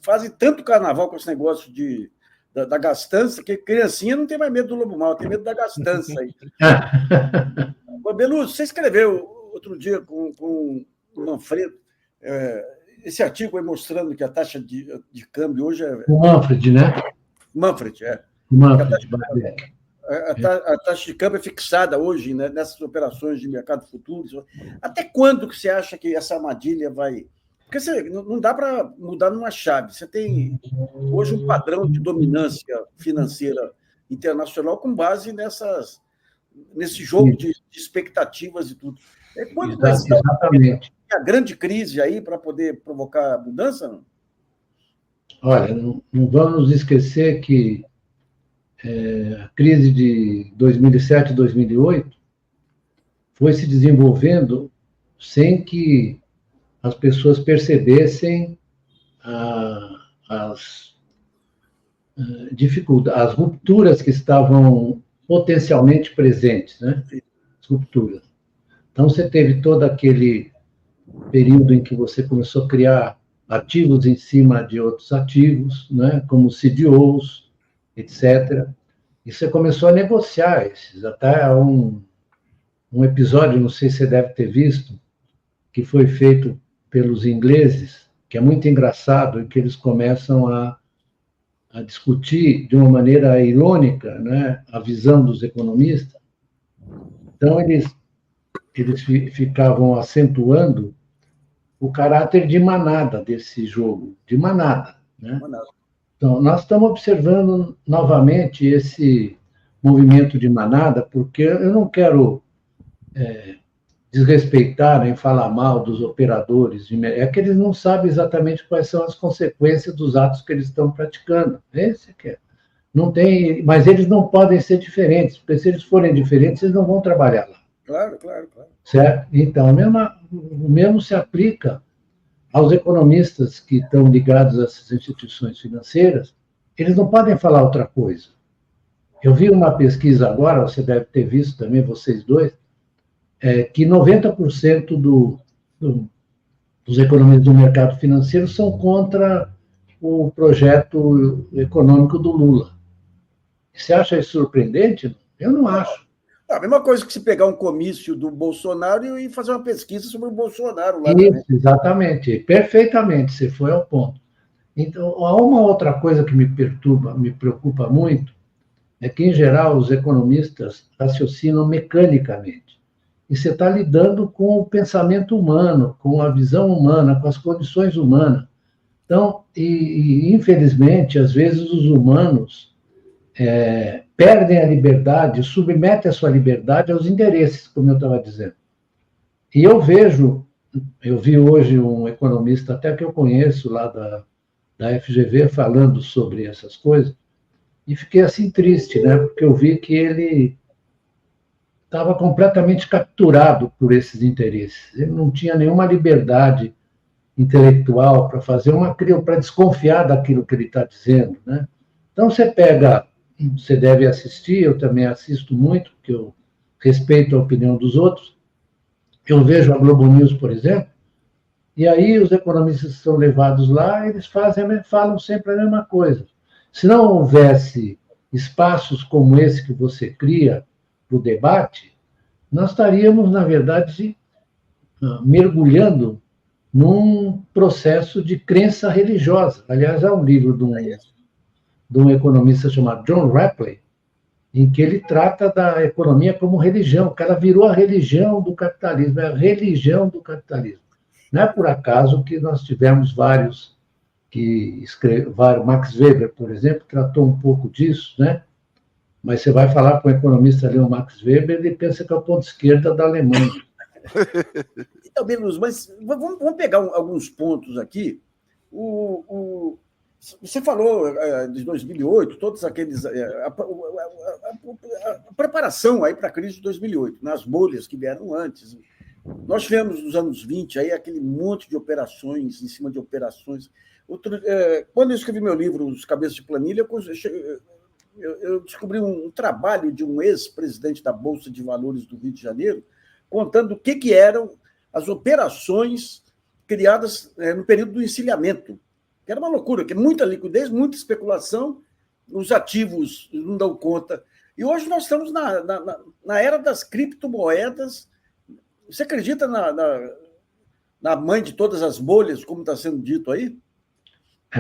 fazem tanto carnaval com esse negócio da gastança, que criancinha não tem mais medo do lobo mau, tem medo da gastança. Beluso, você escreveu outro dia com o Manfredo esse artigo aí mostrando que a taxa de câmbio hoje é... O Manfred, né? Manfred, é. A taxa de câmbio é fixada hoje, né, nessas operações de mercado futuro. Até quando que você acha que essa armadilha vai... Porque não dá para mudar numa chave. Você tem hoje um padrão de dominância financeira internacional com base nesse jogo de expectativas e tudo. Quando vai ser a grande crise aí para poder provocar mudança? Não? Olha, não vamos esquecer que a crise de 2007 e 2008 foi se desenvolvendo sem que as pessoas percebessem as dificuldades, as rupturas que estavam potencialmente presentes, né? As rupturas. Então, você teve todo aquele período em que você começou a criar ativos em cima de outros ativos, né? Como CDOs, etc. E você começou a negociar esses. Até um episódio, não sei se você deve ter visto, que foi feito pelos ingleses, que é muito engraçado, em que eles começam a discutir de uma maneira irônica, né, a visão dos economistas. Então, eles ficavam acentuando o caráter de manada desse jogo, de manada, né? Então, nós estamos observando novamente esse movimento de manada, porque eu não quero desrespeitar nem falar mal dos operadores, é que eles não sabem exatamente quais são as consequências dos atos que eles estão praticando. Esse que é. Não tem, mas eles não podem ser diferentes, porque se eles forem diferentes, eles não vão trabalhar lá. Claro. Certo? Então, o mesmo se aplica aos economistas que estão ligados a essas instituições financeiras, eles não podem falar outra coisa. Eu vi uma pesquisa agora, você deve ter visto também, vocês dois, que 90% dos economistas do mercado financeiro são contra o projeto econômico do Lula. Você acha isso surpreendente? Eu não acho. A mesma coisa que se pegar um comício do Bolsonaro e fazer uma pesquisa sobre o Bolsonaro lá. Isso, também. Exatamente, perfeitamente, você foi ao ponto. Então, há uma outra coisa que me preocupa muito, é que, em geral, os economistas raciocinam mecanicamente. E você está lidando com o pensamento humano, com a visão humana, com as condições humanas. Então, infelizmente, às vezes os humanos perdem a liberdade, submetem a sua liberdade aos interesses, como eu estava dizendo. E eu vi hoje um economista, até que eu conheço, lá da FGV, falando sobre essas coisas, e fiquei assim triste, né? Porque eu vi que ele estava completamente capturado por esses interesses. Ele não tinha nenhuma liberdade intelectual para para desconfiar daquilo que ele está dizendo, né? Então, você deve assistir, eu também assisto muito, porque eu respeito a opinião dos outros. Eu vejo a Globo News, por exemplo, e aí os economistas que são levados lá, eles falam sempre a mesma coisa. Se não houvesse espaços como esse que você cria para o debate, nós estaríamos, na verdade, mergulhando num processo de crença religiosa. Aliás, há um livro de um economista chamado John Rapley, em que ele trata da economia como religião, que ela virou a religião do capitalismo, é a religião do capitalismo. Não é por acaso que nós tivemos vários que escreveram, Max Weber, por exemplo, tratou um pouco disso, né? Mas você vai falar com o economista ali, o Max Weber, ele pensa que é o ponto esquerda da Alemanha. Então, Beluso, mas vamos pegar alguns pontos aqui. Você falou de 2008, todos aqueles... A preparação aí para a crise de 2008, nas bolhas que vieram antes. Nós tivemos, nos anos 20, aí, aquele monte de operações em cima de operações. Quando eu escrevi meu livro, Os Cabeças de Planilha, eu descobri um trabalho de um ex-presidente da Bolsa de Valores do Rio de Janeiro, contando o que eram as operações criadas no período do encilhamento. que era uma loucura, que é muita liquidez, muita especulação, os ativos não dão conta. E hoje nós estamos na era das criptomoedas. Você acredita na mãe de todas as bolhas, como está sendo dito aí?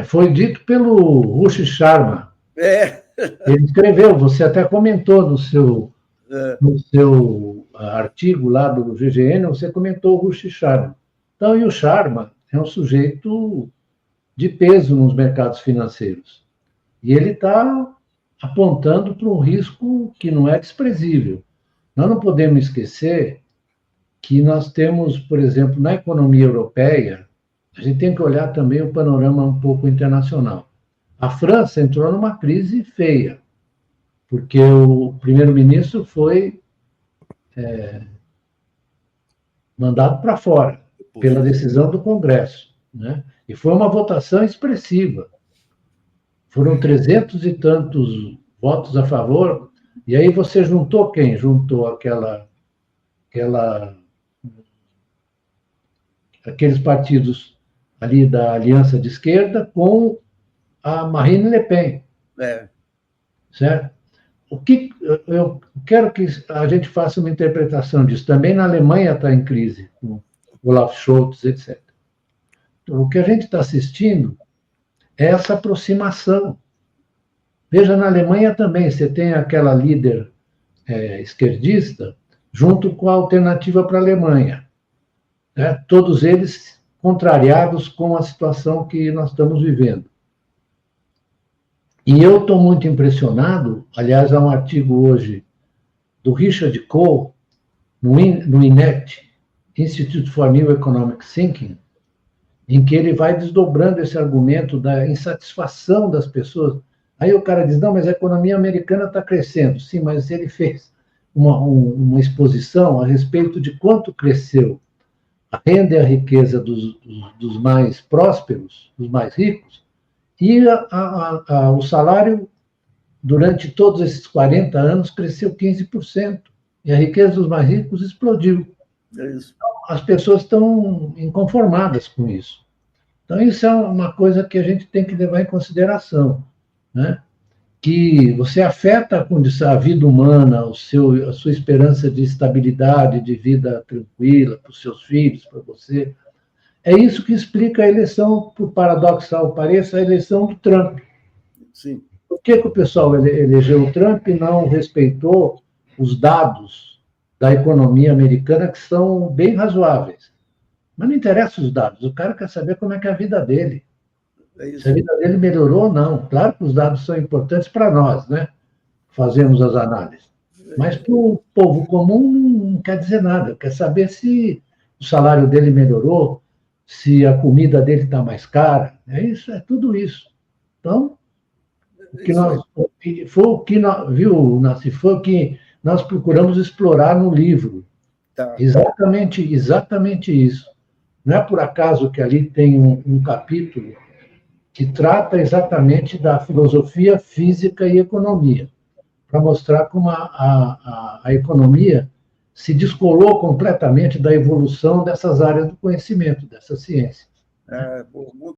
Foi dito pelo Rush Sharma. Ele escreveu, você até comentou no seu artigo lá do GGN, você comentou o Rush Sharma. Então, e o Sharma é um sujeito de peso nos mercados financeiros. E ele está apontando para um risco que não é desprezível. Nós não podemos esquecer que nós temos, por exemplo, na economia europeia, a gente tem que olhar também o panorama um pouco internacional. A França entrou numa crise feia, porque o primeiro-ministro foi mandado para fora pela decisão do Congresso, né? E foi uma votação expressiva. Foram 300 e tantos votos a favor, e aí você juntou quem? Juntou aqueles partidos ali da aliança de esquerda com a Marine Le Pen. Certo? O que eu quero que a gente faça uma interpretação disso. Também na Alemanha está em crise, com Olaf Scholz, etc. Então, o que a gente está assistindo é essa aproximação. Veja, na Alemanha também, você tem aquela líder esquerdista junto com a Alternativa para a Alemanha. Né? Todos eles contrariados com a situação que nós estamos vivendo. E eu estou muito impressionado, aliás, há um artigo hoje do Richard Cole, no INET, Institute for New Economic Thinking, em que ele vai desdobrando esse argumento da insatisfação das pessoas. Aí o cara diz, não, mas a economia americana está crescendo. Sim, mas ele fez uma exposição a respeito de quanto cresceu a renda e a riqueza dos mais prósperos, dos mais ricos, e o salário, durante todos esses 40 anos, cresceu 15%. E a riqueza dos mais ricos explodiu. As pessoas estão inconformadas com isso. Então, isso é uma coisa que a gente tem que levar em consideração, né? Que você afeta a condição, a vida humana, a sua esperança de estabilidade, de vida tranquila para os seus filhos, para você. É isso que explica a eleição, por paradoxal pareça, a eleição do Trump. Sim. Por que o pessoal elegeu o Trump e não respeitou os dados da economia americana, que são bem razoáveis? Mas não interessa os dados, o cara quer saber como é que é a vida dele. Se a vida dele melhorou ou não. Claro que os dados são importantes para nós, né? Fazemos as análises. Mas para o povo comum não quer dizer nada, quer saber se o salário dele melhorou, se a comida dele está mais cara, é tudo isso. Então, foi o que nós procuramos explorar no livro. Tá. Exatamente isso. Não é por acaso que ali tem um capítulo que trata exatamente da filosofia, física e economia, para mostrar como a economia se descolou completamente da evolução dessas áreas do conhecimento, dessa ciência.